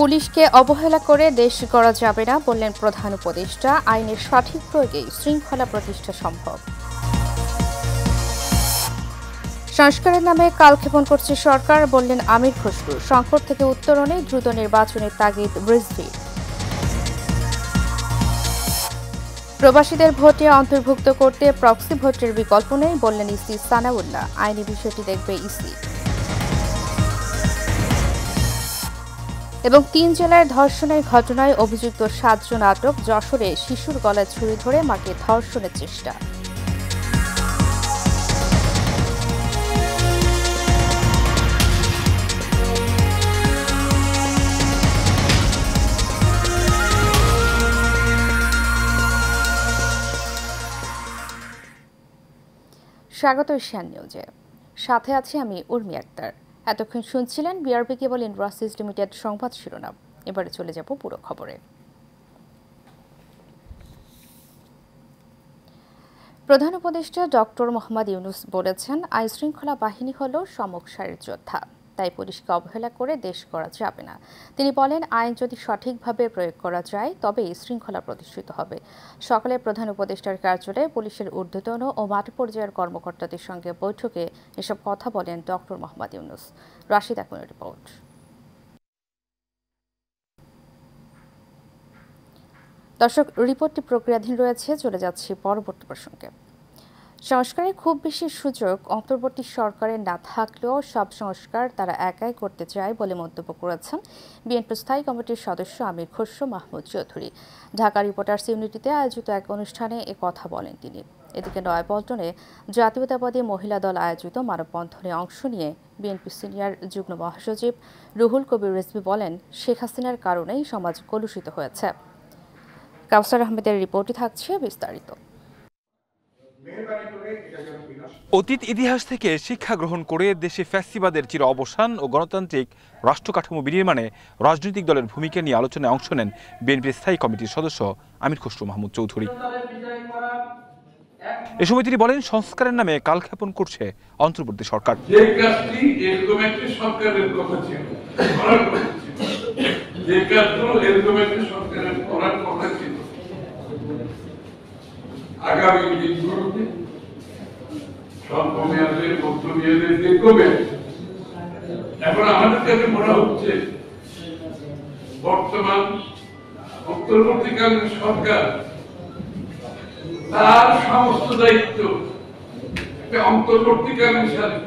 পুলিশকে অবহেলা করে দেশ গড়া যাবে না বললেন প্রধান উপদেষ্টা। আইনের সঠিক প্রয়োগেই শৃঙ্খলা প্রতিষ্ঠা সম্ভব। সংস্কারের নামে কালক্ষেপণ করছে সরকার বললেন আমির খসরু। সংকট থেকে উত্তরণে দ্রুত নির্বাচনের তাগিদ রিজভীর। প্রবাসীদের ভোটে অন্তর্ভুক্ত করতে প্রক্সি ভোটের বিকল্প নেই বললেন ইসি সানাউল্লাহ। আইনি বিষয়টি দেখবে ইসি। এবং ৩ জেলায় ধর্ষণের ঘটনায় অভিযুক্ত ৭ জন আটক। যশোরে শিশুর গলায় ছুরি ধরে মাকে ধর্ষণের চেষ্টা। স্বাগত এশিয়ান নিউজে, সাথে আছি আমি উর্মি আক্তার। এতক্ষণ শুনছিলেন বিআরবি কেবল ইন্ডাস্ট্রিজ লিমিটেড সংবাদ শিরোনাম। এবারে চলে যাব পুরো খবরে। প্রধান উপদেষ্টা ডক্টর মোহাম্মদ ইউনূস বলেছেন, আইন শৃঙ্খলা বাহিনী হল সম্মুখ সারির যোদ্ধা, তাই পুলিশকে অবহেলা করে দেশ গড়া যাবে না। তিনি বলেন, আইন যদি সঠিকভাবে প্রয়োগ করা যায় তবেই শৃঙ্খলা প্রতিষ্ঠিত হবে। সকালে প্রধান উপদেষ্টার কার্যালয়ে পুলিশের ঊর্ধ্বতন ও মাঠ পর্যায়ের কর্মকর্তাদের সঙ্গে বৈঠকে এসব কথা বলেন ডক্টর মোহাম্মদ ইউনূস। রাশিদ আকুনের রিপোর্ট। দর্শক, রিপোর্টটি প্রক্রিয়াধীন রয়েছে, চলে যাচ্ছি পরবর্তী প্রসঙ্গে। সংস্কারের খুব বেশি সুযোগ অন্তর্বর্তী সরকারের না থাকলেও সব সংস্কার তারা একাই করতে চায় বলে মন্তব্য করেছেন বিএনপি স্থায়ী কমিটির সদস্য আমির খসরু মাহমুদ চৌধুরী। ঢাকা রিপোর্টার্স ইউনিটিতে আয়োজিত এক অনুষ্ঠানে এ কথা বলেন তিনি। এদিকে নয়াপল্টনে জাতীয়তাবাদী মহিলা দল আয়োজিত মানববন্ধনে অংশ নিয়ে বিএনপি সিনিয়র যুগ্ম মহাসচিব রুহুল কবির রিজভী বলেন, শেখ হাসিনার কারণেই সমাজ কলুষিত হয়েছে। কাউসার আহমেদের রিপোর্টে থাকছে বিস্তারিত। অতীত ইতিহাস থেকে শিক্ষা গ্রহণ করে দেশে ফ্যাসিবাদের চির অবসান ও গণতান্ত্রিক রাষ্ট্রকাঠামো বিনির্মাণে রাজনৈতিক দলের ভূমিকা নিয়ে আলোচনায় অংশ নেন বিএনপির স্থায়ী কমিটির সদস্য আমির খসরু মাহমুদ চৌধুরী। এ সময় তিনি বলেন, সংস্কারের নামে কালক্ষেপণ করছে অন্তর্বর্তী সরকার। আগামী দিনগুলোতে স্বল্প মেয়াদে, মধ্য মেয়াদে দেখবে। এখন আমাদের কাছে মনে হচ্ছে বর্তমান অন্তর্বর্তীকালীন সরকার তার সমস্ত দায়িত্ব একটা অন্তর্বর্তীকালীন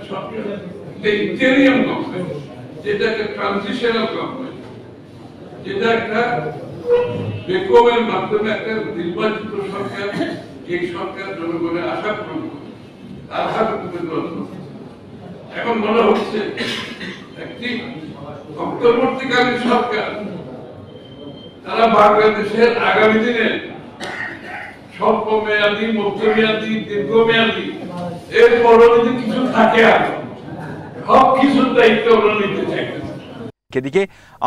সরকার, ইন্টেরিয়াম গভর্নমেন্ট, যেটা একটা ট্রানজিশনাল গভর্নমেন্ট, যেটা একটা বেকমের মাধ্যমে একটা নির্বাচিত সরকার, এই সরকার জনগণের আশা পূরণ করে এখন মনে হচ্ছে একটি অন্তর্বর্তীকালীন সরকার তারা বাংলাদেশের আগামী দিনে স্বল্প মেয়াদী, মধ্যমেয়াদী, দীর্ঘমেয়াদী এর পরবর্তী কিছু থাকে আর সব কিছুর দায়িত্ব ওরা নিতে চাইছে। এদিকে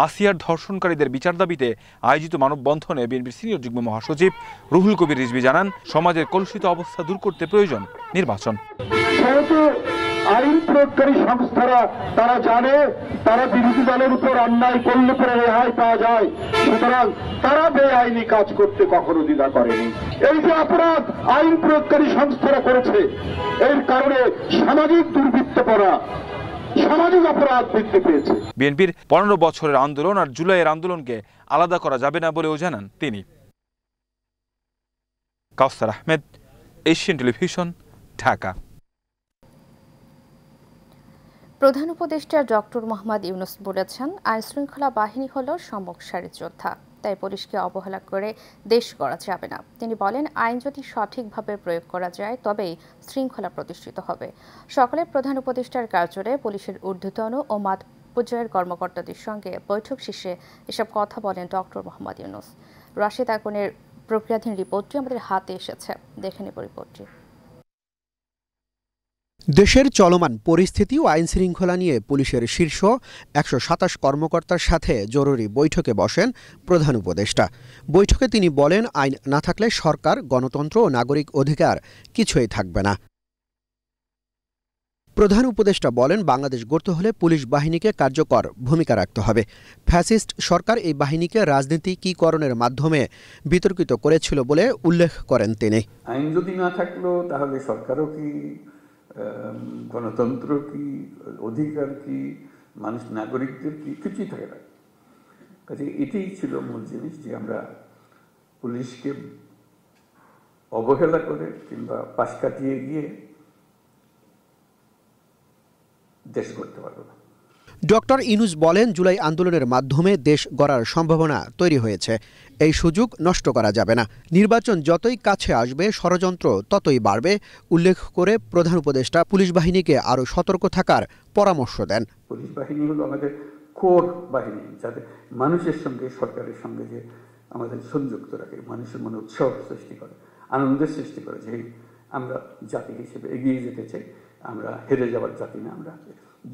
আসিয়ার ধর্ষণকারীদের বিচার দাবিতে আয়োজিত মানববন্ধনে বিএনপির সিনিয়র যুগ্ম মহাসচিব রুহুল কবির রিজভী জানান, সমাজের কলুষিত অবস্থা দূর করতে প্রয়োজন নির্বাচন। আইন প্রয়োগকারী সংস্থারা তারা জানে তারা বিরোধী দলের উপর অন্যায় করলে পরে রেহাই পাওয়া যায়, সুতরাং তারা বেআইনি কাজ করতে কখনো দ্বিধা করেনি। এই যে অপরাধ আইন প্রয়োগকারী সংস্থারা করেছে, এর কারণে সামাজিক দুর্বৃত্তপনা, সামাজিক অপরাধ বৃদ্ধি পেয়েছে। বিএনপির 15 বছরের আন্দোলন আর জুলাইয়ের আন্দোলনকে আলাদা করা যাবে না বলেও জানান তিনি। কাউসার আহমেদ, এশিয়ান টেলিভিশন, ঢাকা। প্রধান উপদেষ্টা ডক্টর মোহাম্মদ ইউনূস বলেছেন, আইন শৃঙ্খলা বাহিনী হল সম্মুখ সারির যোদ্ধা, তাই পুলিশকে অবহেলা করে দেশ গড়া যাবে না। তিনি বলেন, আইন যদি সঠিকভাবে প্রয়োগ করা যায় তবেই শৃঙ্খলা প্রতিষ্ঠিত হবে। সকালে প্রধান উপদেষ্টার কার্যালয়ে পুলিশের ঊর্ধ্বতন ও মাঠ পর্যায়ের কর্মকর্তাদের সঙ্গে বৈঠক শেষে এসব কথা বলেন ডক্টর মোহাম্মদ ইউনূস। রাশিদ আকুনের প্রক্রিয়াধীন রিপোর্টটি আমাদের হাতে এসেছে, দেখে নেব রিপোর্টটি। দেশের চলমান পরিস্থিতি ও আইন শৃঙ্খলা নিয়ে পুলিশের শীর্ষ ১২৭ কর্মকর্তার সাথে জরুরি বৈঠকে বসেন প্রধান উপদেষ্টা। বৈঠকে তিনি বলেন, আইন না থাকলে সরকার, গণতন্ত্র ও নাগরিক অধিকার কিছুই থাকবে না। প্রধান উপদেষ্টা বলেন, বাংলাদেশ গড়তে হলে পুলিশ বাহিনীকে কার্যকর ভূমিকা রাখতে হবে। ফ্যাসিস্ট সরকার এই বাহিনীকে রাজনীতিকীকরণের মাধ্যমে বিতর্কিত করেছিল বলে উল্লেখ করেন তিনি। আইন যদি না থাকলো তাহলে সরকারও কি, গণতন্ত্র কি, অধিকার কি, মানুষ নাগরিকদের কি, কিছুই থাকে না। কাজে এটাই ছিল মূল জিনিস, যে আমরা পুলিশকে অবহেলা করে কিংবা পাশ কাটিয়ে গিয়ে দেশ গড়তে পারবো না। ডক্টর ইনুস বলেন, জুলাই আন্দোলনের মাধ্যমে দেশ গড়ার সম্ভাবনা তৈরি হয়েছে। এই সুযোগ নষ্ট করা যাবে না। নির্বাচন যতই কাছে আসবে, ষড়যন্ত্র ততই বাড়বে। উল্লেখ করে প্রধান উপদেষ্টা পুলিশ বাহিনীকে আরও সতর্ক থাকার পরামর্শ দেন। পুলিশ বাহিনী হলো আমাদের কোর বাহিনী, যাতে মানুষের সঙ্গে, সরকারের সঙ্গে যে আমাদের সংযুক্ত রাখে, মানুষের মনে উৎসাহ সৃষ্টি করে, আনন্দের সৃষ্টি করে, যে আমরা জাতি হিসেবে এগিয়ে যেতে চাই, আমরা হেরে যাওয়ার জাতি না, আমরা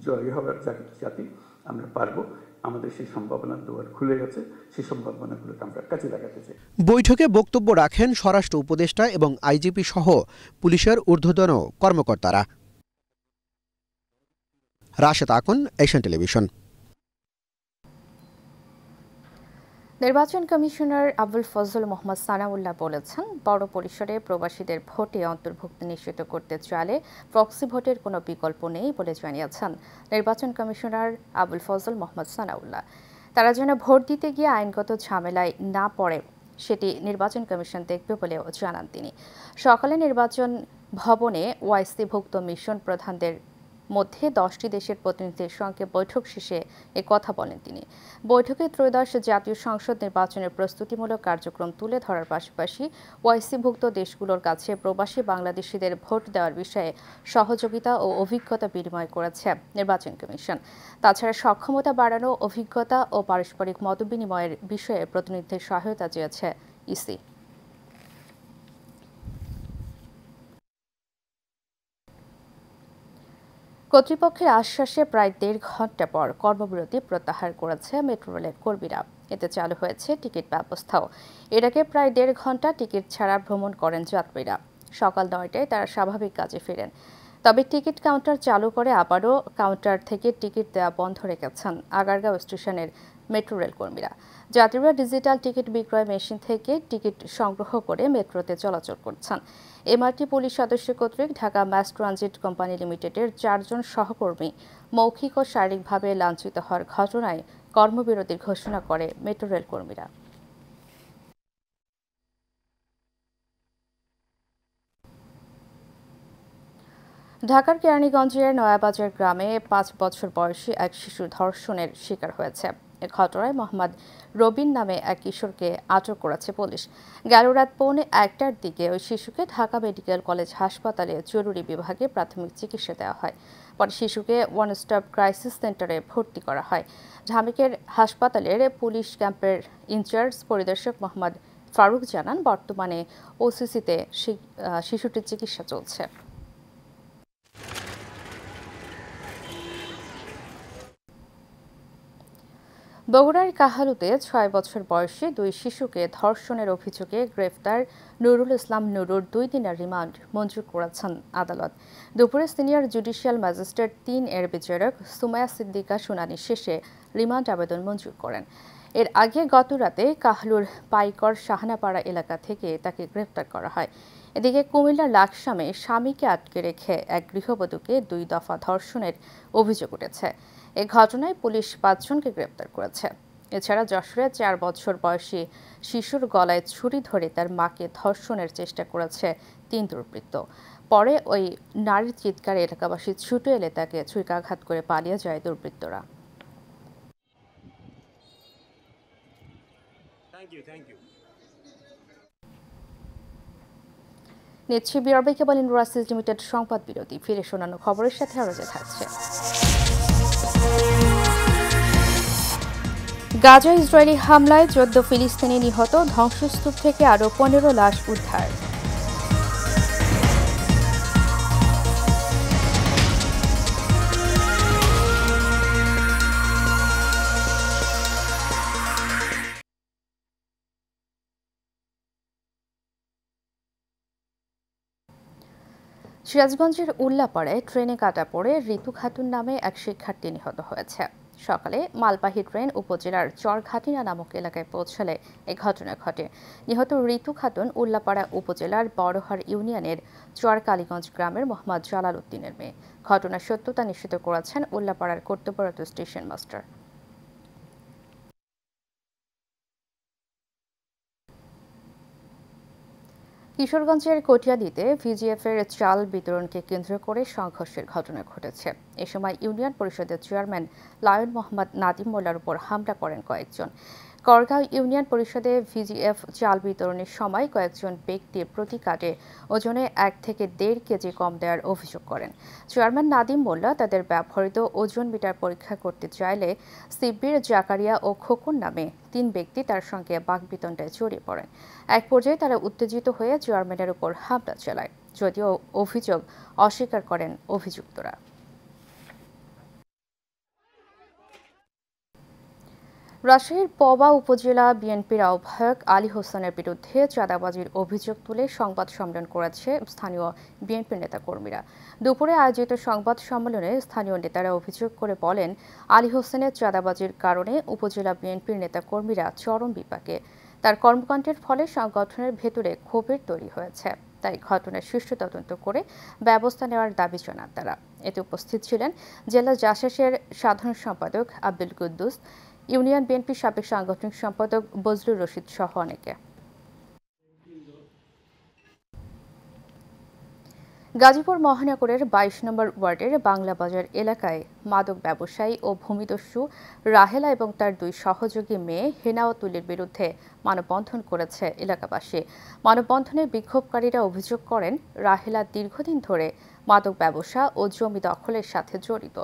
জয়ী হওয়ার জাতি, আমরা পারবো। আমাদের সেই সম্ভাবনার দুয়ার খুলে গেছে, সেই সম্ভাবনাগুলোকে আমরা কাজে লাগাতে চাই। বৈঠকে বক্তব্য রাখেন স্বরাষ্ট্র উপদেষ্টা এবং আইজিপি সহ পুলিশের ঊর্ধ্বতন কর্মকর্তারা। Rashed Akon, Asian television. নির্বাচন কমিশনার আবুল ফজল মোহাম্মদ সানাউল্লাহ বলেছেন, বড় পরিসরে প্রবাসীদের ভোটে অন্তর্ভুক্তি নিশ্চিত করতে চাইলে প্রক্সি ভোটের কোনো বিকল্প নেই বলে জানিয়েছেন নির্বাচন কমিশনার আবুল ফজল মোহাম্মদ সানাউল্লাহ। তারা যেন ভোট দিতে গিয়ে আইনগত ঝামেলায় না পড়ে, সেটি নির্বাচন কমিশন দেখবে বলেও জানান তিনি। সকালে নির্বাচন ভবনে ওআইসিভুক্ত মিশন প্রধানদের মধ্যে 10টি দেশের প্রতিনিধিদের সঙ্গে বৈঠক শেষে কথা বলেন তিনি। বৈঠকে ত্রয়োদশ জাতীয় সংসদ নির্বাচনের প্রস্তুতিমূলক কার্যক্রম তুলে ধরার পাশাপাশি ওআইসিভুক্ত দেশগুলোর কাছে প্রবাসী বাংলাদেশিদের ভোট দেওয়ার বিষয়ে সহযোগিতা ও অভিজ্ঞতা বিনিময় করেছে নির্বাচন কমিশন। তাছাড়া সক্ষমতা বাড়ানো, অভিজ্ঞতা ও পারস্পরিক মতবিনিময়ের বিষয়ে প্রতিনিধিদের সহায়তা চেয়েছে ইসি। কর্তৃপক্ষের আশ্বাসে প্রায় 1.5 ঘণ্টা পর কর্মবিরতি প্রত্যাহার করেছে মেট্রো রেলের কর্মীরা। এতে চালু হয়েছে টিকিট ব্যবস্থাও। এর আগে প্রায় 1.5 ঘণ্টা টিকিট ছাড়া ভ্রমণ করেন যাত্রীরা। সকাল 9টায় তারা স্বাভাবিক কাজে ফেরেন। তবে টিকিট কাউন্টার চালু করে আবারও কাউন্টার থেকে টিকিট দেওয়া বন্ধ রেখেছেন আগারগাঁও স্টেশনের মেট্রো রেল কর্মীরা। যাত্রীরা ডিজিটাল টিকিট বিক্রয় মেশিন থেকে টিকিট সংগ্রহ করে মেট্রোতে চলাচল করছেন। এমআরটি পুলিশ সদস্য কর্তৃক ঢাকা ম্যাস ট্রানজিট কোম্পানি লিমিটেডের 4 জন সহকর্মী মৌখিক ও শারীরিকভাবে লাঞ্ছিত হওয়ার ঘটনায় কর্মবিরতির ঘোষণা করে মেট্রো রেল কর্মীরা। ঢাকার কেরানীগঞ্জের নয়াবাজার গ্রামে 5 বছর বয়সী এক শিশু ধর্ষণের শিকার হয়েছে। এ ঘটনায় মোহাম্মদ রবিন নামে এক কিশোরকে আটক করেছে পুলিশ। গেল রাত 1:45টার দিকে ওই শিশুকে ঢাকা মেডিকেল কলেজ হাসপাতালে জরুরি বিভাগে প্রাথমিক চিকিৎসা দেওয়া হয়। পরে শিশুকে ওয়ান স্টপ ক্রাইসিস সেন্টারে ভর্তি করা হয়। ঢামেকের হাসপাতালের পুলিশ ক্যাম্পের ইনচার্জ পরিদর্শক মোহাম্মদ ফারুক জানান, বর্তমানে ওসিসিতে শিশুটির চিকিৎসা চলছে। বগুড়ার কাহালুতে 6 বছর বয়সী 2 শিশুকে ধর্ষণের অভিযোগে গ্রেফতার নুরুল ইসলাম নুরুর 2 দিনের রিমান্ড মঞ্জুর করেছেন আদালত। দুপুরে সিনিয়র জুডিশিয়াল ম্যাজিস্ট্রেট 3 এর বিচারক সুমাইয়া সিদ্দিকা শুনানি শেষে রিমান্ড আবেদন মঞ্জুর করেন। এর আগে গত রাতে কাহলুর পাইকর শাহানাপাড়া এলাকা থেকে তাকে গ্রেফতার করা হয়। এদিকে কুমিল্লার লাকসামে স্বামীকে আটকে রেখে এক গৃহবধূকে 2 দফা ধর্ষণের অভিযোগ উঠেছে। এ ঘটনায় পুলিশ 5 জনকে গ্রেপ্তার করেছে। এছাড়া যশোরে 4 বছর বয়সী শিশুর গলায় ছুরি ধরে তার মাকে ধর্ষণের চেষ্টা করেছে 3 দুর্বৃত্ত। পরে ওই নারীর চিৎকারে এলাকাবাসী ছুটে এলে তাকে ছুরিকাঘাত করে পালিয়ে যায় দুর্বৃত্তরা। নিচ্ছি বিআরবি কেবল ইন্ডাস্ট্রিজ লিমিটেড সংবাদ বিরতি। ফিরে শোনানো খবরের সাথে আরো থাকছে। গাজা ইসরায়েলি হামলায় 14 ফিলিস্তিনি নিহত, ধ্বংসস্তূপ থেকে আরও 15 লাশ উদ্ধার। সিরাজগঞ্জের উল্লাপাড়ায় ট্রেনে কাটা পড়ে ঋতু খাতুন নামে এক শিক্ষার্থী নিহত হয়েছে। সকালে মালবাহী ট্রেন উপজেলার চরঘাটিনা নামক এলাকায় পৌঁছালে এই ঘটনা ঘটে। নিহত ঋতু খাতুন উল্লাপাড়া উপজেলার বড়হার ইউনিয়নের চর কালীগঞ্জ গ্রামের মোহাম্মদ জালাল উদ্দিনের মেয়ে। ঘটনার সত্যতা নিশ্চিত করেছেন উল্লাপাড়ার কর্তব্যরত স্টেশন মাস্টার। কিশোরগঞ্জের কটিয়াদীতে ভিজিএফের চাল বিতরণকে কেন্দ্র করে সংঘর্ষের ঘটনা ঘটেছে। এ সময় ইউনিয়ন পরিষদের চেয়ারম্যান লায়ন মোহাম্মদ নাদিম মোল্লার উপর হামলা করেন কয়েকজন। করগাঁও ইউনিয়ন পরিষদে ভিজিএফ চাল বিতরণের সময় কয়েকজন ব্যক্তি প্রতি কার্ডে ওজনে 1 থেকে 1.5 কেজি কম দেওয়ার অভিযোগ করেন। চেয়ারম্যান নাদিম মোল্লা তাদের ব্যবহৃত ওজন মিটার পরীক্ষা করতে চাইলে সিব্বির, জাকারিয়া ও খোকন নামে 3 ব্যক্তি তার সঙ্গে বাকবিতণ্ডায় জড়িয়ে পড়েন। এক পর্যায়ে তারা উত্তেজিত হয়ে চেয়ারম্যানের উপর হামলা চালায়, যদিও অভিযোগ অস্বীকার করেন অভিযুক্তরা। রাজশাহীর পবা উপজেলা বিএনপির আহ্বায়ক আলী হোসেনের বিরুদ্ধে চাঁদাবাজির অভিযোগ তুলে সংবাদ সম্মেলন করেছে স্থানীয় বিএনপির নেতাকর্মীরা। দুপুরে আয়োজিত সংবাদ সম্মেলনে স্থানীয় নেতারা অভিযোগ করে বলেন, আলী হোসেনের চাঁদাবাজির কারণে উপজেলা বিএনপির নেতাকর্মীরা চরম বিপাকে। তার কর্মকাণ্ডের ফলে সংগঠনের ভেতরে ক্ষোভের তৈরি হয়েছে। তাই ঘটনার সুষ্ঠু তদন্ত করে ব্যবস্থা নেওয়ার দাবি জানান তারা। এতে উপস্থিত ছিলেন জেলা জাসাসের সাধারণ সম্পাদক আব্দুল কুদ্দুস, ইউনিয়ন বিএনপির সাবেক সাংগঠনিক সম্পাদক বজলুর রশিদ সহ অনেকে। গাজীপুর মহানগরের 22 নম্বর ওয়ার্ডের বাংলা বাজার এলাকায় মাদক ব্যবসায়ী ও ভূমিদস্যু রাহেলা এবং তার 2 সহযোগী মেয়ে হেনাওয়াতুলের বিরুদ্ধে মানববন্ধন করেছে এলাকাবাসী। মানববন্ধনে বিক্ষোভকারীরা অভিযোগ করেন, রাহেলা দীর্ঘদিন ধরে মাদক ব্যবসা ও জমি দখলের সাথে জড়িত।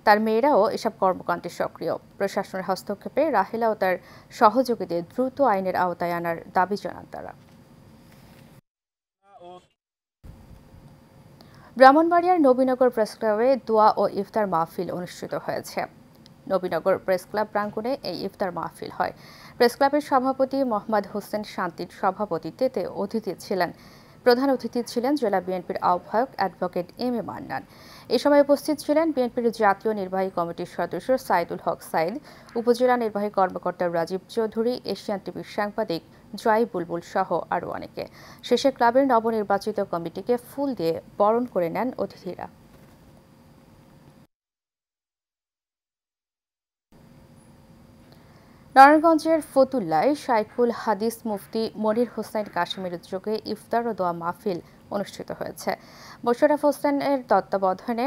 তার মেয়েরাও এসব কর্মকাণ্ডে সক্রিয়। প্রশাসনের হস্তক্ষেপে রাহেলা ও তার সহযোগীদের দ্রুত আইনের আওতায় আনার দাবি জানান তারা। ব্রাহ্মণবাড়িয়ার নবীনগর প্রেসক্লাবে দোয়া ও ইফতার মাহফিল অনুষ্ঠিত হয়েছে। নবীনগর প্রেসক্লাব প্রাঙ্গণে এই ইফতার মাহফিল হয়। প্রেসক্লাবের সভাপতি মোহাম্মদ হোসেন শান্তির সভাপতিত্বে প্রধান অতিথি ছিলেন জেলা বিএনপির আহ্বায়ক অ্যাডভোকেট এম এ মান্নান। এ সময় উপস্থিত ছিলেন বিএনপির জাতীয় নির্বাহী কমিটির সদস্য সাইদুল হক সাইদ, উপজেলা নির্বাহী কর্মকর্তা রাজীব চৌধুরী, এশিয়ান টিভির সাংবাদিক জয় বুলবুল সহ আরও অনেকে। শেষে ক্লাবের নবনির্বাচিত কমিটিকে ফুল দিয়ে বরণ করে নেন অতিথিরা। নারায়ণগঞ্জের ফতুল্লায় শাইখুল হাদিস মুফতি মনির হোসেন কাশিমের উদ্যোগে ইফতার ও দোয়া মাহফিল অনুষ্ঠিত হয়েছে। মোশাররফ হোসেনের তত্ত্বাবধানে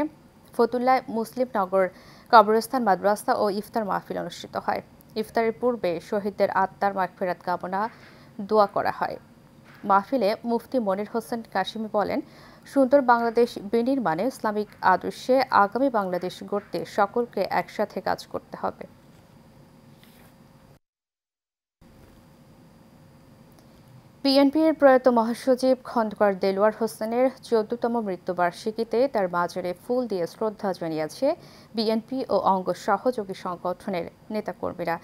ফতুল্লায় মুসলিম নগর কবরস্থান মাদ্রাসা ও ইফতার মাহফিল অনুষ্ঠিত হয়। ইফতারের পূর্বে শহীদদের আত্মার মাগফিরাত কামনা দোয়া করা হয়। মাহফিলে মুফতি মনির হোসেন কাশিমি বলেন, সুন্দর বাংলাদেশ বিনির্মাণে ইসলামিক আদর্শে আগামী বাংলাদেশ গড়তে সকলকে একসাথে কাজ করতে হবে। বিএনপির প্রয়াত মহাসচিব খন্দকার দেলোয়ার হোসেনের 14তম মৃত্যুবার্ষিকীতে তার মাজারে ফুল দিয়ে শ্রদ্ধা জানিয়েছে বিএনপি ও অঙ্গ সহযোগী সংগঠনের নেতাকর্মীরা।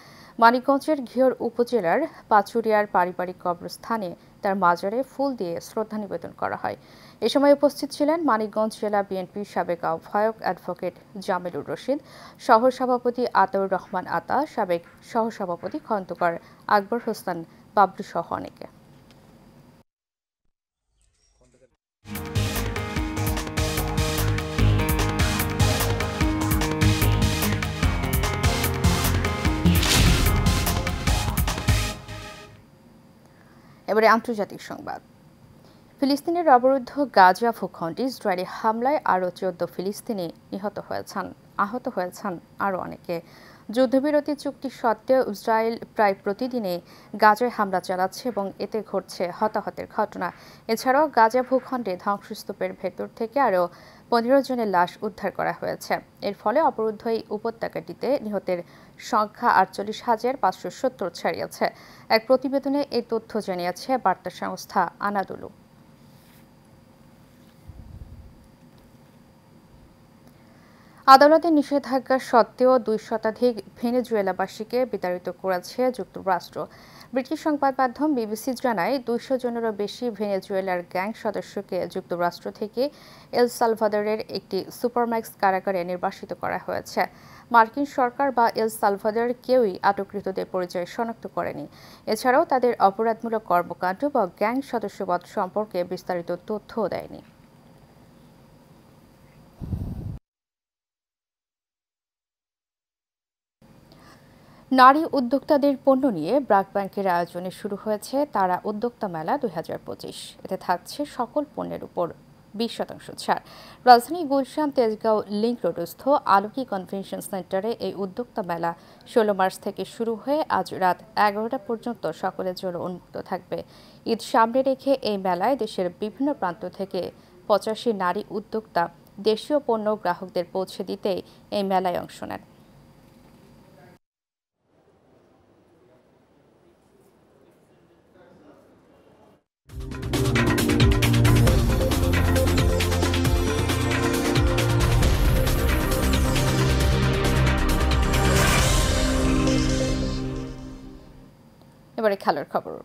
মানিকগঞ্জের ঘিওর উপজেলার পাচুরিয়ার পারিবারিক কবরস্থানে তার মাজারে ফুল দিয়ে শ্রদ্ধা নিবেদন করা হয়। এ সময় উপস্থিত ছিলেন মানিকগঞ্জ জেলা বিএনপির সাবেক আহ্বায়ক অ্যাডভোকেট জামিলুর রশিদ, শহর সভাপতি আতাউর রহমান আতা, সাবেক সহসভাপতি খন্দকার আকবর হোসেন বাবলু সহ অনেকে। এবারে আন্তর্জাতিক সংবাদ। ফিলিস্তিনের অবরুদ্ধ গাজা ভূখণ্ডে ইসরায়েলি হামলায় আরও 14 ফিলিস্তিনি আহত হয়েছেন আরও অনেকে। যুদ্ধবিরতি চুক্তি সত্ত্বেও ইসরায়েল প্রায় প্রতিদিনই গাজায় হামলা চালাচ্ছে এবং এতে ঘটছে হতাহতের ঘটনা। এছাড়াও গাজা ভূখণ্ডে ধ্বংসস্তূপের ভেতর থেকে আরও 15 জনের লাশ উদ্ধার করা হয়েছে। এর ফলে অবরুদ্ধ এই উপত্যকাটিতে নিহতের সংখ্যা 48,570 ছাড়িয়েছে। এক প্রতিবেদনে এই তথ্য জানিয়েছে বার্তা সংস্থা আনাদোলু। আদালতের নিষেধাজ্ঞা সত্ত্বেও 2 শতাধিক ভেনেজুয়েলাবাসীকে বিতাড়িত করেছে যুক্তরাষ্ট্র। ব্রিটিশ সংবাদ মাধ্যম বিবিসি জানায় 200 জনেরও বেশি ভেনেজুয়েলার গ্যাং সদস্যকে যুক্তরাষ্ট্র থেকে এল সালভাদরের একটি সুপারম্যাক্স কারাগারে নির্বাসিত করা হয়েছে। মার্কিন সরকার বা এল সালভাদর কেউই আটককৃতদের পরিচয় শনাক্ত করেনি। এছাড়াও তাদের অপরাধমূলক কর্মকাণ্ড বা গ্যাং সদস্যপদ সম্পর্কে বিস্তারিত তথ্যও দেয়নি। নারী উদ্যোক্তাদের পণ্য নিয়ে ব্র্যাক ব্যাংকের আয়োজনে শুরু হয়েছে তারা উদ্যোক্তা মেলা 2025। এতে থাকছে সকল পণ্যের উপর 20% ছাড়। রাজধানী গুলশান তেজগাঁও লিংক রোডস্থ আলোকি কনভেনশন সেন্টারে এই উদ্যোক্তা মেলা 16 মার্চ থেকে শুরু হয়ে আজ রাত 11টা পর্যন্ত সকলের জন্য উন্মুক্ত থাকবে। ঈদ সামনে রেখে এই মেলায় দেশের বিভিন্ন প্রান্ত থেকে 85 নারী উদ্যোক্তা দেশীয় পণ্য গ্রাহকদের পৌঁছে দিতে এই মেলায় অংশ নেন। এবারে খেলার খবর।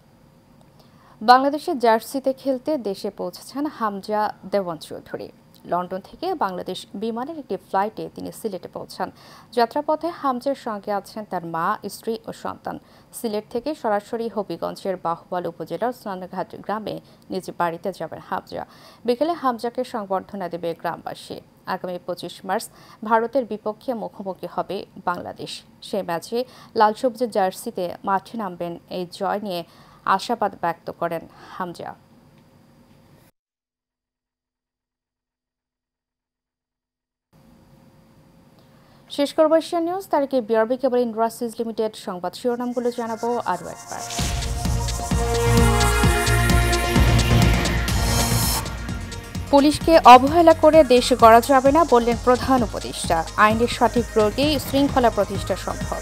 বাংলাদেশের জার্সিতে খেলতে দেশে পৌঁছেছেন হামজা দেওয়ান চৌধুরী। লন্ডন থেকে বাংলাদেশ বিমানের একটি ফ্লাইটে তিনি সিলেটে পৌঁছান। যাত্রাপথে হামজার সঙ্গে আছেন তার মা, স্ত্রী ও সন্তান। সিলেট থেকে সরাসরি হবিগঞ্জের বাহুবল উপজেলার স্নানঘাট গ্রামে নিজ বাড়িতে যাবেন হামজা। বিকেলে হামজাকে সংবর্ধনা দেবে গ্রামবাসী। আগামী 25 মার্চ ভারতের বিপক্ষে মুখোমুখি হবে বাংলাদেশ। সেই ম্যাচে লাল সবুজের জার্সিতে মাঠে নামবেন এই জয় নিয়ে আশাবাদ ব্যক্ত করেন হামজা। শেষ করব এশিয়ান নিউজ। তারিখে বিআরবি কেবল ইন্ডাস্ট্রিজ লিমিটেড সংবাদ শিরোনামগুলো জানাবো আরও একবার। পুলিশকে অবহেলা করে দেশ গড়া যাবে না বললেন প্রধান উপদেষ্টা। আইনের সঠিক প্রয়োগেই শৃঙ্খলা প্রতিষ্ঠা সম্ভব।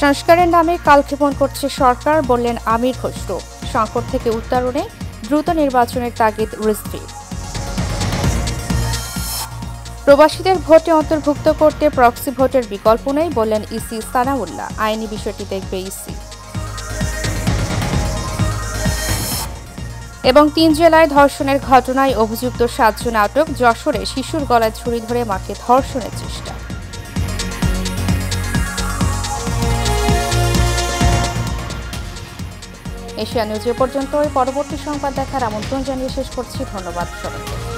সংস্কারের নামে কালক্ষেপণ করছে সরকার বললেন আমির খসরু। সংকট থেকে উত্তরণে দ্রুত নির্বাচনের তাগিদ রিজভীর। প্রবাসীদের ভোটে অন্তর্ভুক্ত করতে প্রক্সি ভোটের বিকল্প নেই বললেন ইসি সানাউল্লাহ। আইনি বিষয়টি দেখবে ইসি। এবং 3 জেলায় ধর্ষণের ঘটনায় অভিযুক্ত 7 জন আটক। যশোরে শিশুর গলায় ছুরি ধরে মাকে ধর্ষণের চেষ্টা। এশিয়া নিউজ এ পর্যন্ত। পরবর্তী সংবাদ দেখার আমন্ত্রণ জানিয়ে শেষ করছি। ধন্যবাদ সবাইকে।